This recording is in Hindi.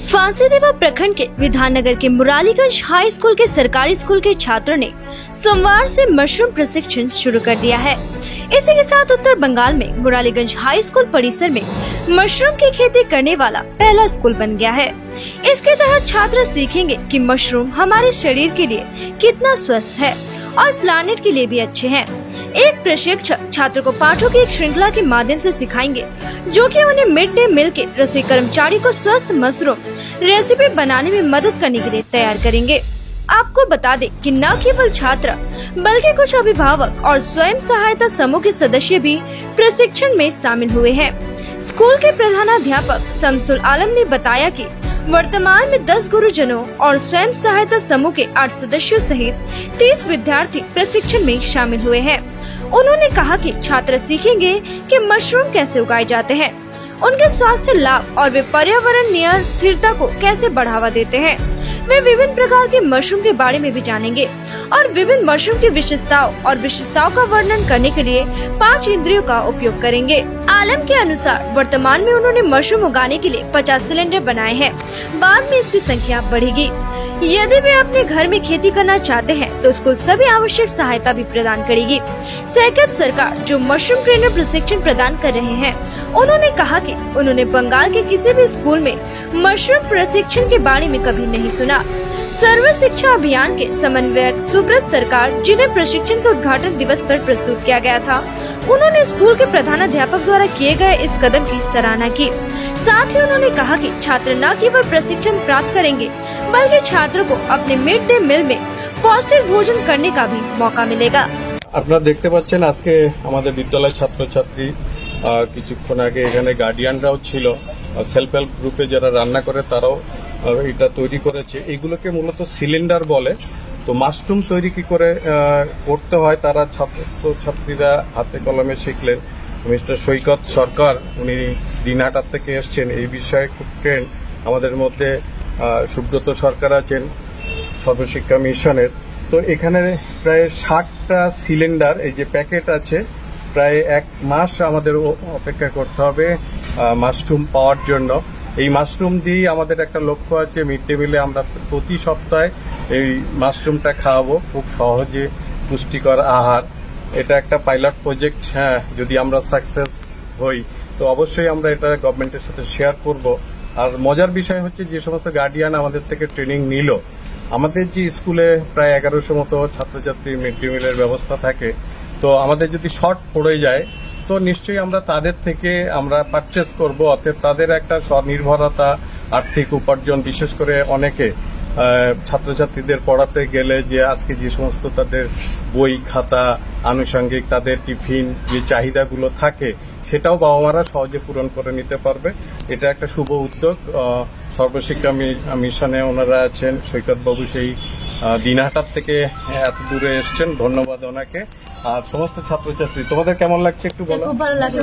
फांसीदेवा प्रखंड के विधाननगर के मुरालीगंज हाई स्कूल के सरकारी स्कूल के छात्रों ने सोमवार से मशरूम प्रशिक्षण शुरू कर दिया है। इसी के साथ उत्तर बंगाल में मुरालीगंज हाई स्कूल परिसर में मशरूम की खेती करने वाला पहला स्कूल बन गया है। इसके तहत छात्र सीखेंगे कि मशरूम हमारे शरीर के लिए कितना स्वस्थ है और प्लानेट के लिए भी अच्छे हैं। एक प्रशिक्षक छात्र को पाठों की एक श्रृंखला के माध्यम से सिखाएंगे, जो कि उन्हें मिड डे मील के रसोई कर्मचारी को स्वस्थ मशरूम रेसिपी बनाने में मदद करने के लिए तैयार करेंगे। आपको बता दें कि न केवल छात्र बल्कि कुछ अभिभावक और स्वयं सहायता समूह के सदस्य भी प्रशिक्षण में शामिल हुए हैं। स्कूल के प्रधानाध्यापक शमसुल आलम ने बताया कि वर्तमान में 10 गुरुजनों और स्वयं सहायता समूह के 8 सदस्यों सहित 30 विद्यार्थी प्रशिक्षण में शामिल हुए हैं। उन्होंने कहा कि छात्र सीखेंगे कि मशरूम कैसे उगाए जाते हैं, उनके स्वास्थ्य लाभ और वे पर्यावरणीय स्थिरता को कैसे बढ़ावा देते हैं। वे विभिन्न प्रकार के मशरूम के बारे में भी जानेंगे और विभिन्न मशरूम की विशेषताओं का वर्णन करने के लिए 5 इंद्रियों का उपयोग करेंगे। आलम के अनुसार वर्तमान में उन्होंने मशरूम उगाने के लिए 50 सिलेंडर बनाए हैं। बाद में इसकी संख्या बढ़ेगी। यदि वे अपने घर में खेती करना चाहते हैं तो स्कूल सभी आवश्यक सहायता भी प्रदान करेगी। सहकत सरकार जो मशरूम ट्रेनर प्रशिक्षण प्रदान कर रहे हैं, उन्होंने कहा कि उन्होंने बंगाल के किसी भी स्कूल में मशरूम प्रशिक्षण के बारे में कभी नहीं सुना। सर्व शिक्षा अभियान के समन्वयक सुब्रत सरकार, जिन्हें प्रशिक्षण के उद्घाटन दिवस पर प्रस्तुत किया गया था, उन्होंने स्कूल के प्रधानाध्यापक द्वारा किए गए इस कदम की सराहना की। साथ ही उन्होंने कहा कि छात्र न केवल प्रशिक्षण प्राप्त करेंगे बल्कि छात्रों को अपने मिड डे मील में पौष्टिक भोजन करने का भी मौका मिलेगा। আপনারা দেখতে পাচ্ছেন আজকে আমাদের বিদ্যালয়ের ছাত্রছাত্রী কিছুক্ষণ আগে এখানে গার্ডিয়ানরাও ছিল, সেলফ হেল্প গ্রুপে যারা রান্না করে তারাও এটা তৈরি করেছে। এগুলোকে মূলত সিলিন্ডার বলে। তো মাশরুম তৈরি কি করে করতে হয় তারা ছাত্রছাত্রীরা হাতে কলমে শিখলেন। মিস্টার সৈকত সরকার, উনি দিনহাটার থেকে এসছেন, এই বিষয়ে খুব ট্রেন্ড। আমাদের মধ্যে সুব্রত সরকার আছেন সর্বশিক্ষা মিশনের। তো এখানে প্রায় 60টা সিলিন্ডার এই যে প্যাকেট আছে, প্রায় 1 মাস আমাদের অপেক্ষা করতে হবে মাশরুম পাওয়ার জন্য। এই মাশরুম দিয়ে আমাদের একটা লক্ষ্য আছে, মিড ডে মিলে আমরা প্রতি সপ্তাহে এই মাশরুমটা খাওয়াবো, খুব সহজে পুষ্টিকর আহার। এটা একটা পাইলট প্রজেক্ট। হ্যাঁ, যদি আমরা সাকসেস হই তো অবশ্যই আমরা এটা গভর্নমেন্টের সাথে শেয়ার করব। আর মজার বিষয় হচ্ছে যে সমস্ত গার্ডিয়ান আমাদের থেকে ট্রেনিং নিল, আমাদের যে স্কুলে প্রায় 1100 মতো ছাত্রছাত্রী মিড ডে মিলের ব্যবস্থা থাকে, তো আমাদের যদি শর্ট পড়ে যায় তো নিশ্চয়ই আমরা তাদের থেকে আমরা পারচেস করব। অর্থাৎ তাদের একটা স্বনির্ভরতা, আর্থিক উপার্জন, বিশেষ করে অনেকে ছাত্রছাত্রীদের পড়াতে গেলে যে আজকে যে সমস্ত তাদের বই খাতা আনুষঙ্গিক তাদের টিফিন যে চাহিদাগুলো থাকে সেটাও বাবা মারা সহজে পূরণ করে নিতে পারবে। এটা একটা শুভ উদ্যোগ। সর্বশিক্ষা মিশনে ওনারা আছেন, সৈকত বাবু সেই দিনহাটার থেকে এত দূরে এসছেন, ধন্যবাদ ওনাকে। আর সমস্ত ছাত্রছাত্রী, তোমাদের কেমন লাগছে একটু বলো। খুব ভালো লাগে।